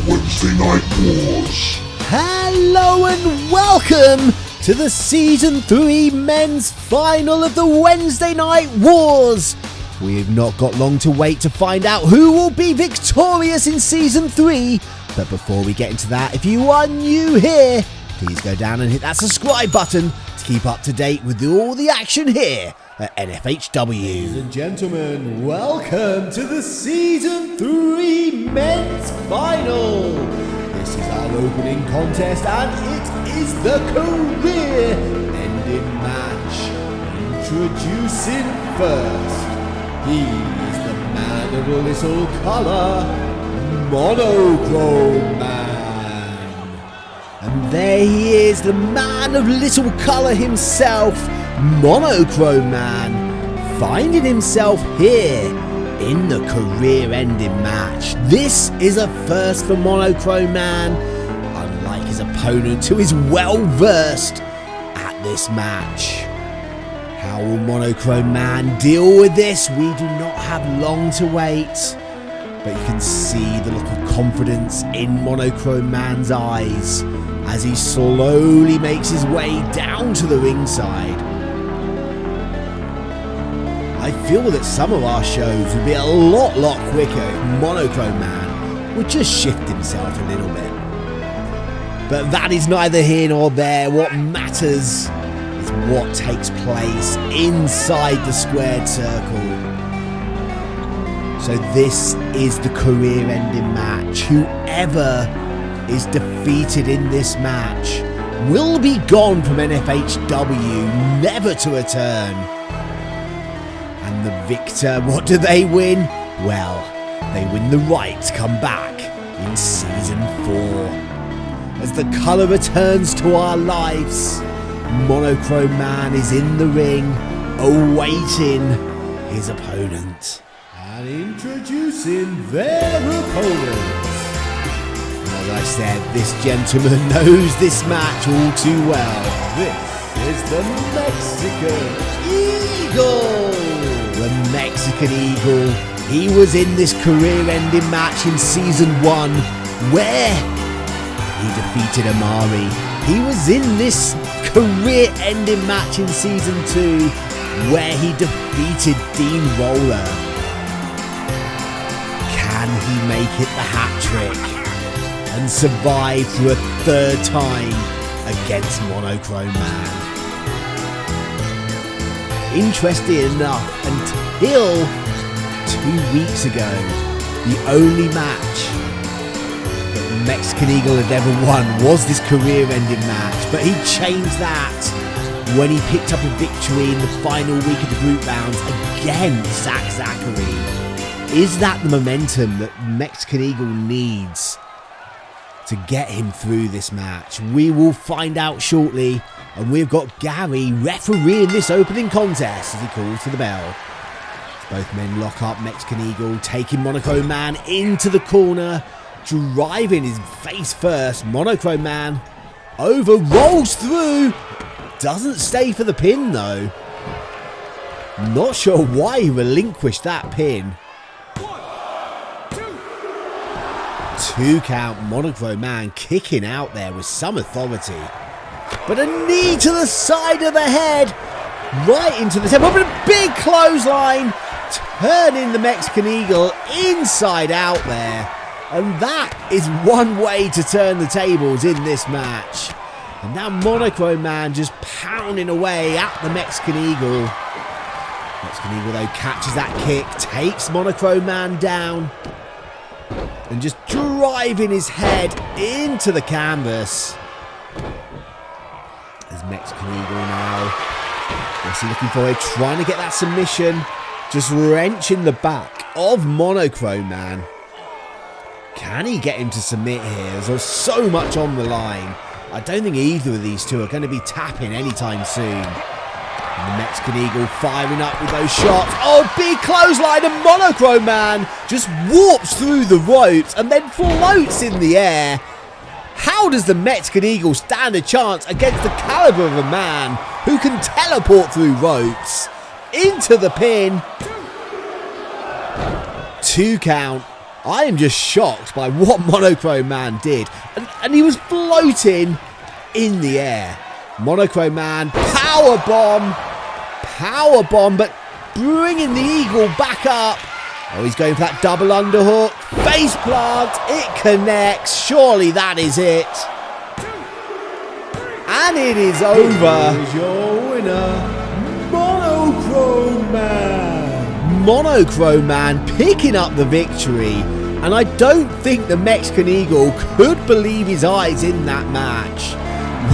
Wednesday Night Wars. Hello and welcome to the Season 3 Men's Final of the Wednesday Night Wars. We've not got long to wait to find out who will be victorious in Season 3. But before we get into that, if you are new here, please go down and hit that subscribe button to keep up to date with all the action here at N-FHW. Ladies and gentlemen, welcome to the Season 3 Men's Final. This is our opening contest and it is the career-ending match. Introducing first, he is the man of little colour, Monochrome Man. And there he is, the man of little colour himself, Monochrome Man, finding himself here in the career-ending match. This is a first for Monochrome Man, unlike his opponent who is well-versed at this match. How will Monochrome Man deal with this? We do not have long to wait, but you can see the look of confidence in Monochrome Man's eyes as he slowly makes his way down to the ringside. I feel that some of our shows would be a lot quicker if Monochrome Man would just shift himself a little bit. But that is neither here nor there. What matters is what takes place inside the squared circle. So this is the career-ending match. Whoever is defeated in this match will be gone from N-FHW, never to return. And the victor, what do they win? Well, they win the right to come back in Season 4. As the colour returns to our lives, Monochrome Man is in the ring, awaiting his opponent. And introducing their opponent. As I said, this gentleman knows this match all too well. This is the Mexican Eagle. The Mexican Eagle. He was in this career-ending match in Season 1 where he defeated Amari. He was in this career-ending match in Season 2 where he defeated Dean Roller. Can he make it the hat-trick and survive for a third time against Monochrome Man? Interesting enough, until 2 weeks ago, the only match that the Mexican Eagle had ever won was this career-ending match, but he changed that when he picked up a victory in the final week of the group rounds against Zachary. Is that the momentum that Mexican Eagle needs to get him through this match? We will find out shortly, and we've got Gary refereeing this opening contest as he calls for the bell. Both men lock up. Mexican Eagle taking Monochrome Man into the corner, driving his face first. Monochrome Man rolls through, doesn't stay for the pin though. Not sure why he relinquished that pin. 2 count. Monochrome Man kicking out there with some authority. But a knee to the side of the head, right into the temple, but a big clothesline, turning the Mexican Eagle inside out there. And that is one way to turn the tables in this match. And now Monochrome Man just pounding away at the Mexican Eagle. Mexican Eagle though catches that kick, takes Monochrome Man down, and just driving his head into the canvas. As Mexican Eagle now, what's he looking for here? Trying to get that submission, just wrenching the back of Monochrome Man. Can he get him to submit here? There's so much on the line. I don't think either of these two are going to be tapping anytime soon. And the Mexican Eagle firing up with those shots. Oh, big clothesline, and Monochrome Man just warps through the ropes and then floats in the air. How does the Mexican Eagle stand a chance against the caliber of a man who can teleport through ropes? Into the pin. 2 count. I am just shocked by what Monochrome Man did. And he was floating in the air. Monochrome Man, power bomb, but bringing the eagle back up. Oh, he's going for that double underhook. Face plant, it connects. Surely that is it. And it is over. Here's your winner, Monochrome Man. Monochrome Man picking up the victory. And I don't think the Mexican Eagle could believe his eyes in that match.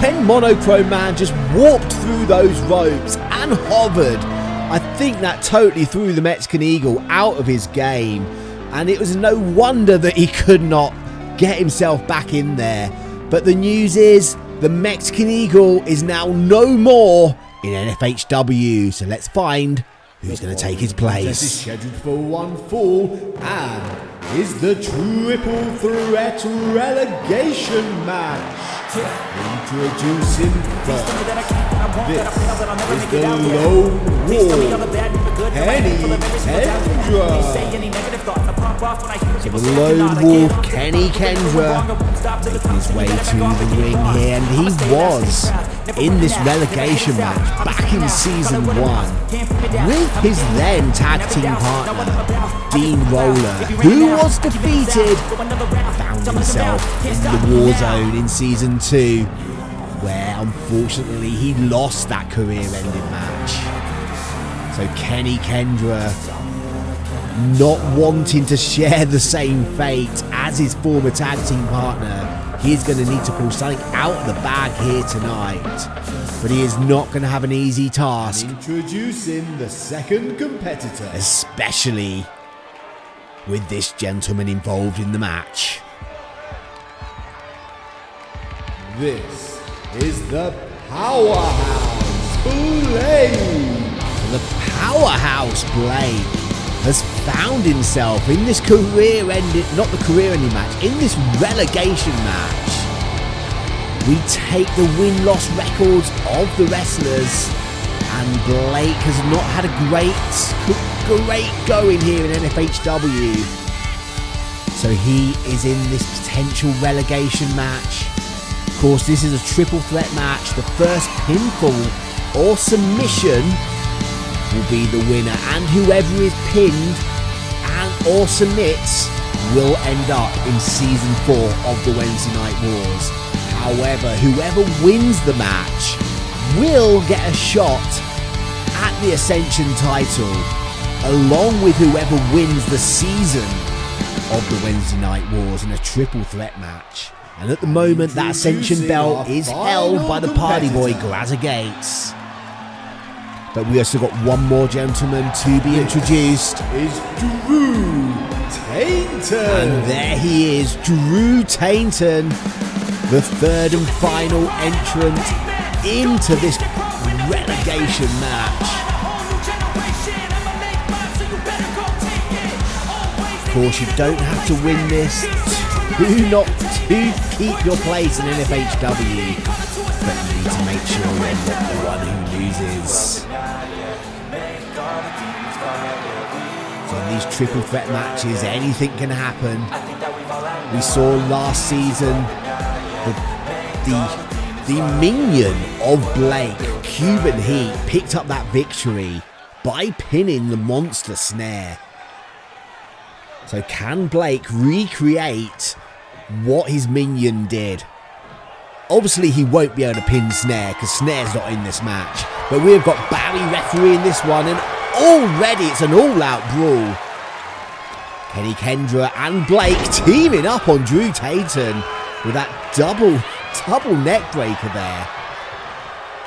When Monochrome Man just warped through those ropes and hovered, I think that totally threw the Mexican Eagle out of his game. And it was no wonder that he could not get himself back in there. But the news is, the Mexican Eagle is now no more in N-FHW. So let's find who's going to take his place. This is scheduled for one fall and is the triple threat relegation match. Introducing first. This is the Lone Wolf, N-FHW. So the Lone Wolf, Kenny Kendra, making his way to the ring here, and he was in this relegation match back in season 1 with his then tag team partner, Dean Roller, who was defeated, found himself in the war zone in season 2, where unfortunately he lost that career-ending match. So Kenny Kendra, not wanting to share the same fate as his former tag team partner, he's going to need to pull something out of the bag here tonight. But he is not going to have an easy task. Introducing the second competitor, especially with this gentleman involved in the match. This is the Powerhouse Blade. The Powerhouse Blade has found himself in this not the career-ending match, in this relegation match. We take the win-loss records of the wrestlers, and Blake has not had a great going here in N-FHW. So he is in this potential relegation match. Of course, this is a triple threat match. The first pinfall or submission will be the winner, and whoever is pinned or submits will end up in season 4 of the Wednesday Night Wars. However, whoever wins the match will get a shot at the Ascension title, along with whoever wins the season of the Wednesday Night Wars in a triple threat match. And at the moment, that Ascension belt is held by the party boy Glazzer Gates. But we also got one more gentleman to be introduced. Is Drew Tainton. And there he is, Drew Tainton, the third and final entrant into this relegation match. Of course, you don't have to win this to keep your place in N-FHW, but you need to make sure you're not the one who loses. So in these triple threat matches, anything can happen. We saw last season the minion of Blake, Cuban Heat, picked up that victory by pinning the Monster Snare. So can Blake recreate what his minion did? Obviously he won't be able to pin Snare because Snare's not in this match. But we've got Barry refereeing this one, and already it's an all-out brawl. Kenny Kendra and Blake teaming up on Drew Tainton with that double neck breaker there.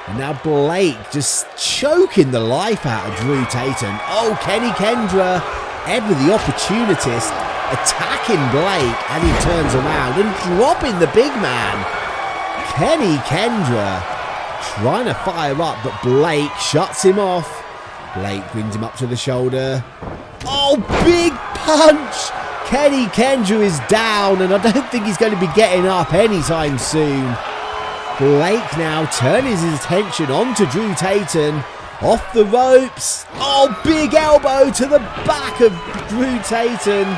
And now Blake just choking the life out of Drew Tainton. Oh, Kenny Kendra, ever the opportunist, attacking Blake, and he turns around and dropping the big man. Kenny Kendra trying to fire up, but Blake shuts him off. Blake brings him up to the shoulder. Oh, big punch! Kenny Kendra is down, and I don't think he's going to be getting up anytime soon. Blake now turning his attention onto Drew Tainton. Off the ropes. Oh, big elbow to the back of Drew Tainton.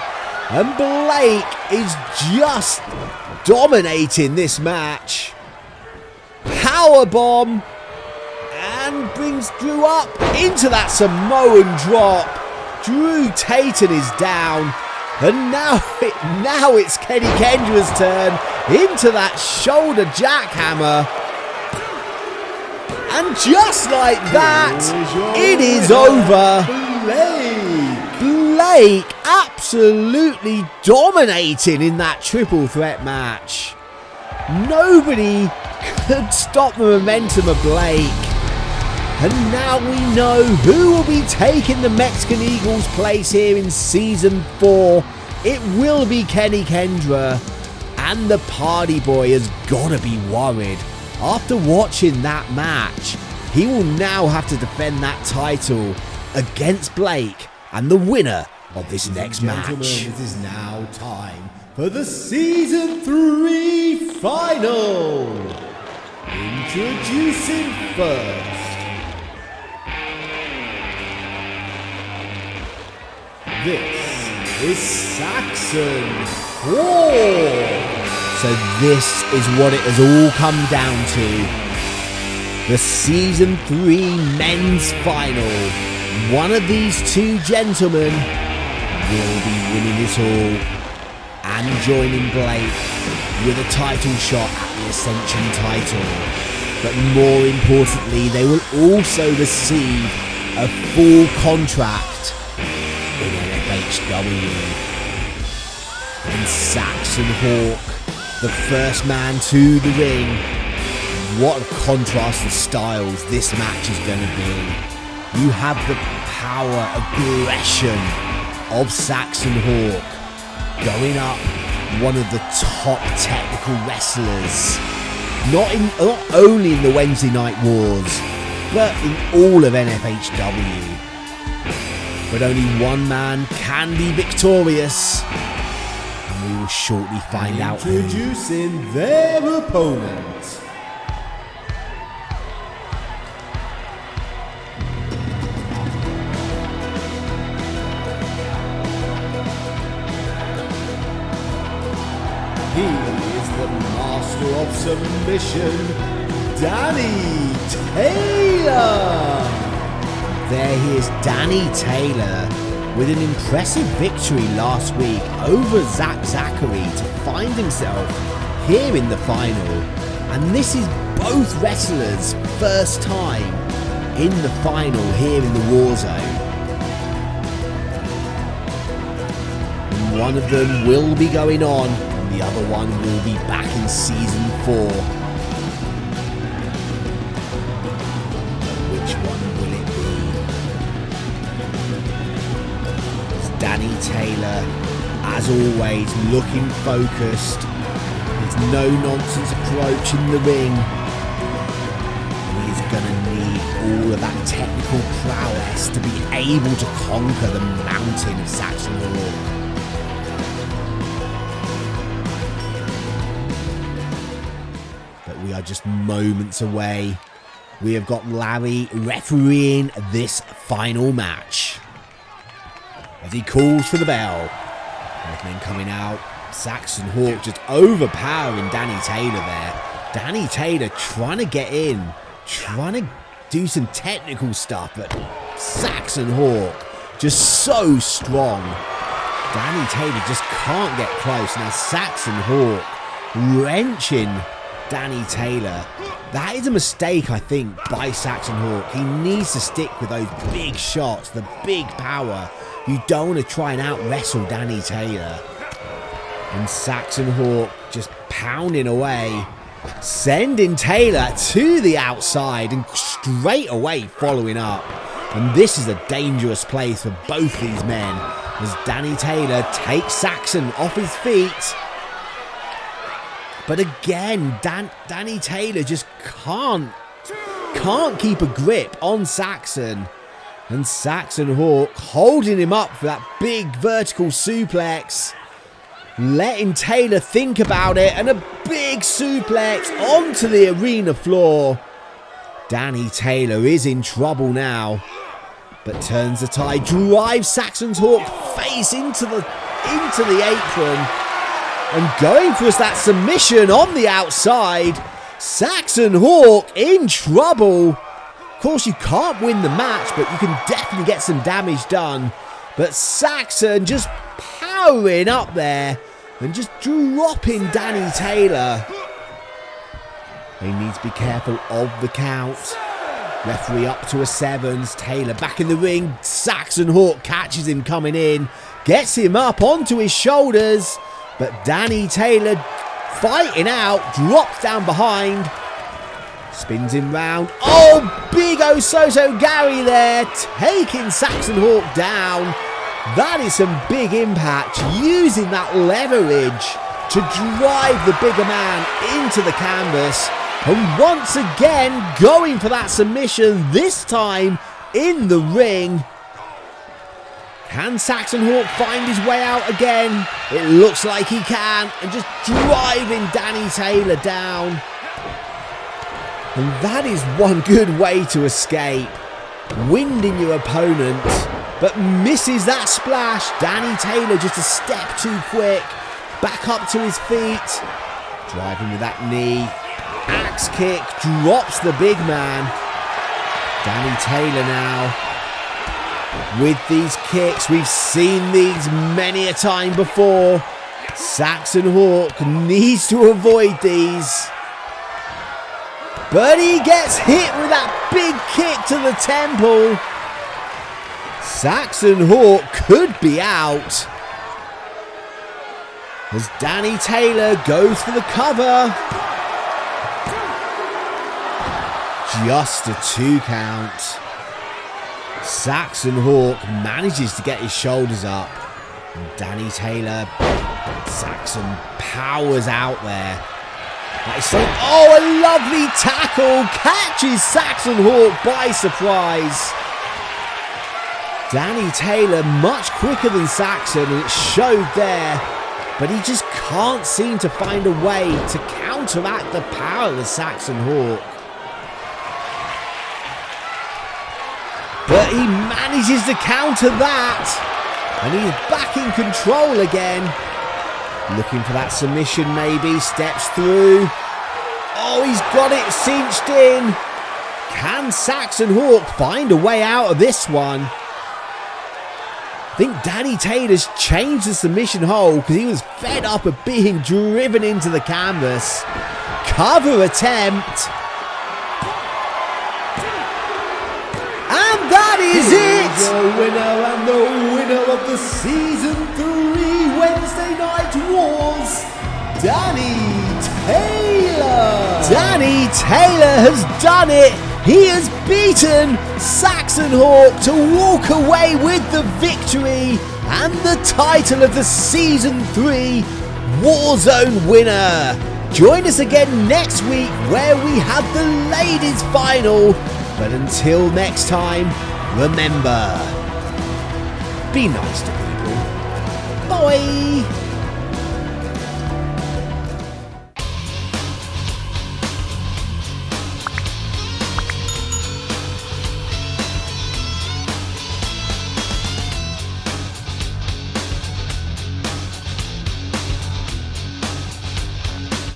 And Blake is just dominating this match. Powerbomb. And brings Drew up into that Samoan drop. Drew Tatum is down. And now it's Kenny Kendra's turn into that shoulder jackhammer. And just like that, it is over. Blake absolutely dominating in that triple threat match. Nobody could stop the momentum of Blake. And now we know who will be taking the Mexican Eagles' place here in Season 4. It will be Kenny Kendra. And the Party Boy has got to be worried. After watching that match, he will now have to defend that title against Blake and the winner of this next match. It is now time for the Season 3 final. Introducing first. This is Saxon. Whoa! So this is what it has all come down to. The Season 3 men's final. One of these two gentlemen will be winning it all and joining Blake with a title shot at the Ascension title. But more importantly, they will also receive a full contract in N-FHW. And Saxon Hawk, the first man to the ring. What a contrast of styles this match is going to be. You have the power, aggression of Saxon Hawk going up one of the top technical wrestlers. Not only in the Wednesday Night Wars, but in all of N-FHW. But only one man can be victorious. And we will shortly find out who. Introducing their opponent. He is the master of submission, Danny Taylor. There he is, Danny Taylor, with an impressive victory last week over Zach Zachary to find himself here in the final. And this is both wrestlers' first time in the final here in the Warzone. And one of them will be going on, and the other one will be back in Season 4. Which one will it be? Danny Taylor, as always, looking focused. His no-nonsense approach in the ring. He's going to need all of that technical prowess to be able to conquer the mountain of Saxon Hawk. But we are just moments away. We have got Larry refereeing this final match. As he calls for the bell. Both men coming out. Saxon Hawk just overpowering Danny Taylor there. Danny Taylor trying to get in. Trying to do some technical stuff. But Saxon Hawk just so strong. Danny Taylor just can't get close. Now Saxon Hawk wrenching Danny Taylor. That is a mistake, I think, by Saxon Hawk. He needs to stick with those big shots, the big power. You don't want to try and out-wrestle Danny Taylor. And Saxon Hawk just pounding away, sending Taylor to the outside and straight away following up. And this is a dangerous place for both these men as Danny Taylor takes Saxon off his feet. But again, Danny Taylor just can't keep a grip on Saxon. And Saxon Hawk holding him up for that big vertical suplex. Letting Taylor think about it. And a big suplex onto the arena floor. Danny Taylor is in trouble now. But turns the tide. Drives Saxon's Hawk face into the into the apron and going for that submission on the outside. Saxon Hawk in trouble. Of course, you can't win the match, but you can definitely get some damage done. But Saxon just powering up there and just dropping Danny Taylor. They need to be careful of the count. Referee up to a 7s. Taylor back in the ring. Saxon Hawk catches him coming in. Gets him up onto his shoulders. But Danny Taylor fighting out. Drops down behind. Spins him round. Oh, big Ososo Gary there. Taking Saxon Hawk down. That is some big impact. Using that leverage to drive the bigger man into the canvas. And once again, going for that submission, this time in the ring. Can Saxon Hawk find his way out again? It looks like he can. And just driving Danny Taylor down. And that is one good way to escape. Winding your opponent, but misses that splash. Danny Taylor just a step too quick. Back up to his feet. Driving with that knee. Axe kick drops the big man. Danny Taylor now with these kicks. We've seen these many a time before. Saxon Hawk needs to avoid these. But he gets hit with that big kick to the temple. Saxon Hawk could be out. As Danny Taylor goes for the cover. Just a 2 count. Saxon Hawk manages to get his shoulders up. And Danny Taylor, Saxon powers out there. Oh, a lovely tackle. Catches Saxon Hawk by surprise. Danny Taylor much quicker than Saxon, and it showed there. But he just can't seem to find a way to counteract the power of Saxon Hawk. But he manages to counter that. And he's back in control again. Looking for that submission maybe. Steps through. Oh, he's got it cinched in. Can Saxon Hawk find a way out of this one? I think Danny Taylor's changed the submission hold because he was fed up of being driven into the canvas. Cover attempt. And that is it! The winner and the winner of the Season 3 Wednesday Night Wars, Danny Taylor! Danny Taylor has done it! He has beaten Saxon Hawk to walk away with the victory and the title of the Season 3 Warzone winner. Join us again next week where we have the ladies final. But until next time, remember, be nice to people. Bye!